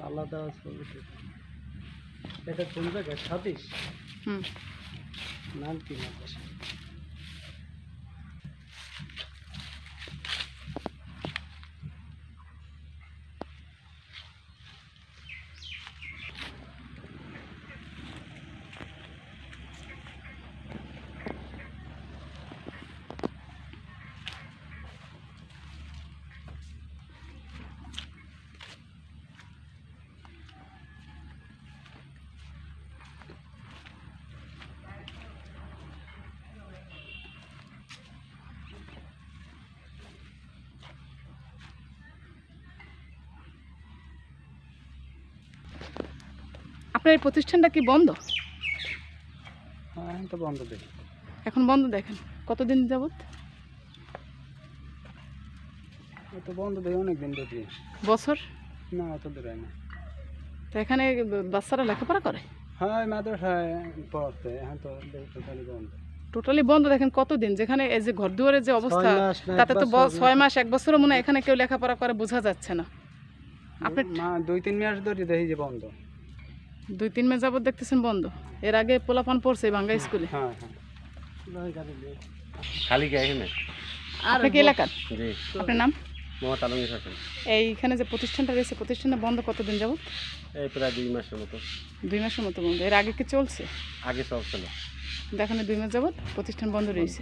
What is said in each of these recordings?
আলাদা ছবি তুলতে। এটা কোন জায়গায়? সাদিস নাম কি মাদ্রাসা? আপনার এই প্রতিষ্ঠানটা কি বন্ধ? হ্যাঁ, এখন তো বন্ধ দেখি। এখন বন্ধ দেখেন। কতদিন যাবত? তো বন্ধ দেখি অনেকদিন ধরে। বছর? না, অত দূর হয় না। তো এখানে বাচ্চারা লেখাপড়া করে? হ্যাঁ, মাদ্রাসায় পড়তে। এখন তো টোটালি বন্ধ। টোটালি বন্ধ দেখেন। কতদিন? যেখানে এই যে ঘর দুয়ারের যে অবস্থা, 6 মাস না 1 তাতে তো বছর 6 মাস 1 বছরও মনে হয় এখানে কেউ লেখাপড়া করে বোঝা যাচ্ছে না। আপনি 2-3 মাস ধরে দেখি যে বন্ধ। 2-3 মাস যাবত দেখতেছেন বন্ধ। এর আগে পোলাপান পড়ছে ভাঙ্গা স্কুলে। হ্যাঁ। খালি কে এখানে? আপনি কি এলাকার? জি, আপনার নাম? মোহাম্মদ আলমগীর হোসেন। এইখানে যে প্রতিষ্ঠানটা রয়েছে, প্রতিষ্ঠানটা বন্ধ কতদিন যাবত? এই প্রায় 2 মাসের মতো। 2 মাসের মতো বন্ধ। এর আগে কি চলছে? আগে চলছিল দেখেন 2 মাস যাবত প্রতিষ্ঠান বন্ধ রয়েছে,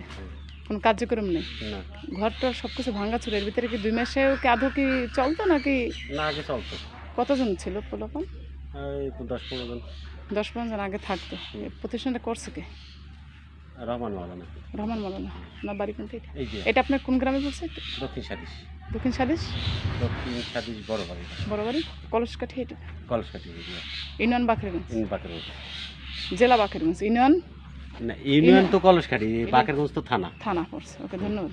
কোনো কার্যক্রম নেই। না, ঘরটা সব কিছু ভাঙা ছিল। এর ভিতরে কি 2 মাসেও কি আদৌ কি চলতো নাকি? না আগে চলতো। কতজন ছিল পোলাপান? এই 10-15 জন। 10-15 জন আগে থাকতো। এই প্রতিষ্ঠানটা করছে কে? রহমান মাওলানা। রহমান মাওলানা। আপনার বাড়ি কোনটা? এই যে এটা আপনার কোন গ্রামে পড়ছে? দক্ষিণ সাদিস। দক্ষিণ সাদিস বড় বাড়ি। বড় বাড়ি কলসকাঠি। এটা কলসকাঠি ইউনিয়ন বাকেরগঞ্জ, বাকেরগঞ্জ। জেলা বাকেরগঞ্জ, ইউনিয়ন না, ইউনিয়ন তো কলসকাঠি, বাকেরগঞ্জ তো থানা। থানা পড়ছে। ওকে, ধন্যবাদ।